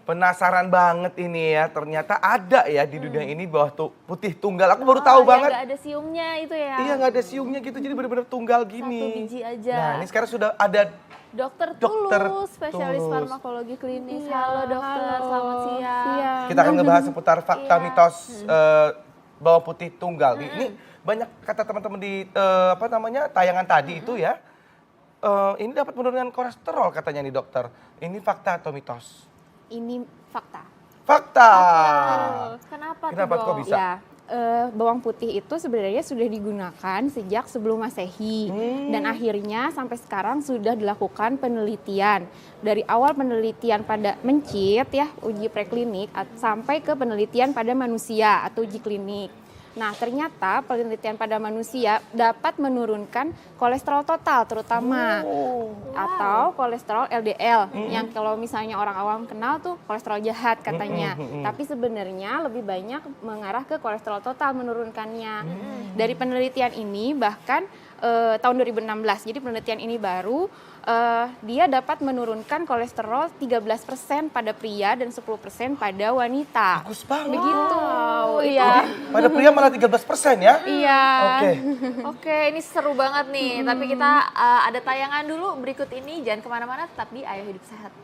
Penasaran banget ini ya, ternyata ada ya di dunia ini bawang putih tunggal. Aku baru tahu banget. Nggak ada siumnya itu ya. Iya, nggak ada siumnya gitu, jadi benar-benar tunggal gini. Satu biji aja. Nah, ini sekarang sudah ada Dokter Dokter Tulus, spesialis Tulus. farmakologi klinis. Iya, Halo dokter, halo. selamat siang. kita akan ngebahas seputar fakta Iya. mitos bawang putih tunggal. Ini banyak kata teman-teman di apa namanya tayangan tadi itu ya. Ini dapat menurunkan kolesterol katanya nih dokter. Ini fakta atau mitos? Ini fakta. Fakta. Kenapa tuh Kenapa Dok? kok bisa? Ya, bawang putih itu sebenarnya sudah digunakan sejak sebelum Masehi dan akhirnya sampai sekarang sudah dilakukan penelitian. Dari awal penelitian pada mencit ya, uji preklinik sampai ke penelitian pada manusia atau uji klinik. Nah, ternyata penelitian pada manusia dapat menurunkan kolesterol total terutama atau kolesterol LDL yang kalau misalnya orang awam kenal tuh kolesterol jahat katanya. Tapi sebenarnya lebih banyak mengarah ke kolesterol total menurunkannya. Dari penelitian ini bahkan tahun 2016. Jadi penelitian ini baru dia dapat menurunkan kolesterol 13% pada pria dan 10% pada wanita. Bagus banget. Begitu. Iya. Pada pria malah 13% ya? Iya. Oke. Oke, ini seru banget nih. Tapi kita ada tayangan dulu berikut ini. Jangan kemana-mana, tetap di Ayo Hidup Sehat.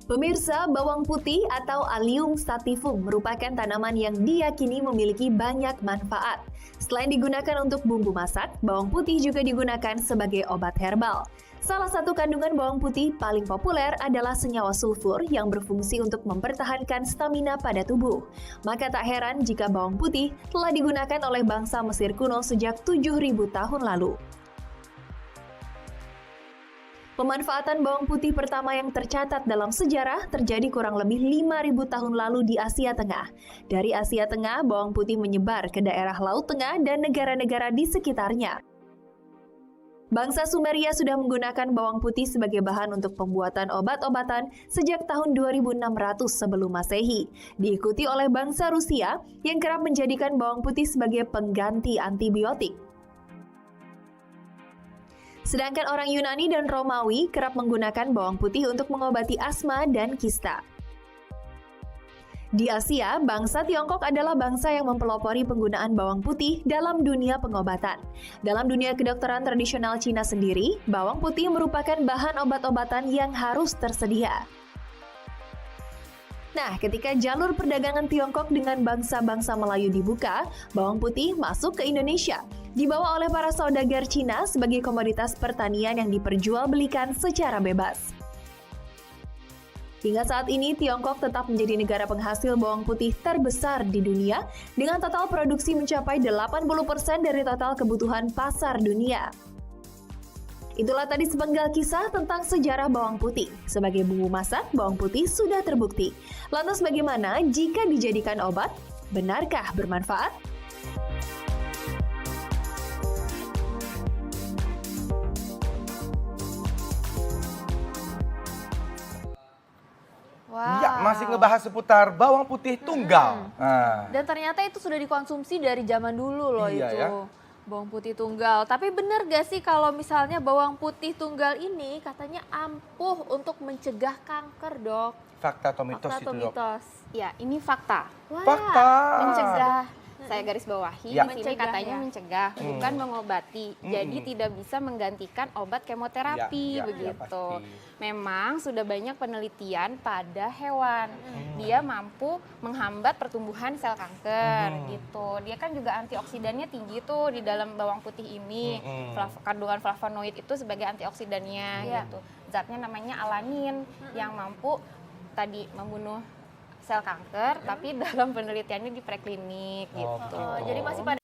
Pemirsa, bawang putih atau Allium sativum merupakan tanaman yang diyakini memiliki banyak manfaat. Selain digunakan untuk bumbu masak, bawang putih juga digunakan sebagai obat herbal. Salah satu kandungan bawang putih paling populer adalah senyawa sulfur yang berfungsi untuk mempertahankan stamina pada tubuh. Maka tak heran jika bawang putih telah digunakan oleh bangsa Mesir kuno sejak 7.000 tahun lalu. Pemanfaatan bawang putih pertama yang tercatat dalam sejarah terjadi kurang lebih 5.000 tahun lalu di Asia Tengah. Dari Asia Tengah, bawang putih menyebar ke daerah Laut Tengah dan negara-negara di sekitarnya. Bangsa Sumeria sudah menggunakan bawang putih sebagai bahan untuk pembuatan obat-obatan sejak tahun 2600 sebelum Masehi. Diikuti oleh bangsa Rusia yang kerap menjadikan bawang putih sebagai pengganti antibiotik. Sedangkan orang Yunani dan Romawi kerap menggunakan bawang putih untuk mengobati asma dan kista. Di Asia, bangsa Tiongkok adalah bangsa yang mempelopori penggunaan bawang putih dalam dunia pengobatan. Dalam dunia kedokteran tradisional Cina sendiri, bawang putih merupakan bahan obat-obatan yang harus tersedia. Nah, ketika jalur perdagangan Tiongkok dengan bangsa-bangsa Melayu dibuka, bawang putih masuk ke Indonesia, dibawa oleh para saudagar Cina sebagai komoditas pertanian yang diperjualbelikan secara bebas. Hingga saat ini, Tiongkok tetap menjadi negara penghasil bawang putih terbesar di dunia, dengan total produksi mencapai 80% dari total kebutuhan pasar dunia. Itulah tadi sepenggal kisah tentang sejarah bawang putih. Sebagai bumbu masak, bawang putih sudah terbukti. Lantas bagaimana jika dijadikan obat? Benarkah bermanfaat? Wow. Iya, masih ngebahas seputar bawang putih tunggal. Nah, Dan ternyata itu sudah dikonsumsi dari zaman dulu loh Iya, itu. ya. Bawang putih tunggal. Tapi benar gak sih kalau misalnya bawang putih tunggal ini katanya ampuh untuk mencegah kanker, Dok? fakta atau mitos Fakta atau itu dok? mitos? Ya, ini fakta. Wah. Fakta. Mencegah. Saya garis bawahi, Ya. di sini Mencegah, katanya ya. mencegah, bukan mengobati. Jadi tidak bisa menggantikan obat kemoterapi Ya, begitu. pasti. Memang sudah banyak penelitian pada hewan. Dia mampu menghambat pertumbuhan sel kanker gitu. Dia kan juga antioksidannya tinggi tuh di dalam bawang putih ini. Kandungan flavonoid itu sebagai antioksidannya gitu. Zatnya namanya alanin yang mampu tadi membunuh sel kanker, tapi dalam penelitiannya di preklinik gitu. Jadi masih pada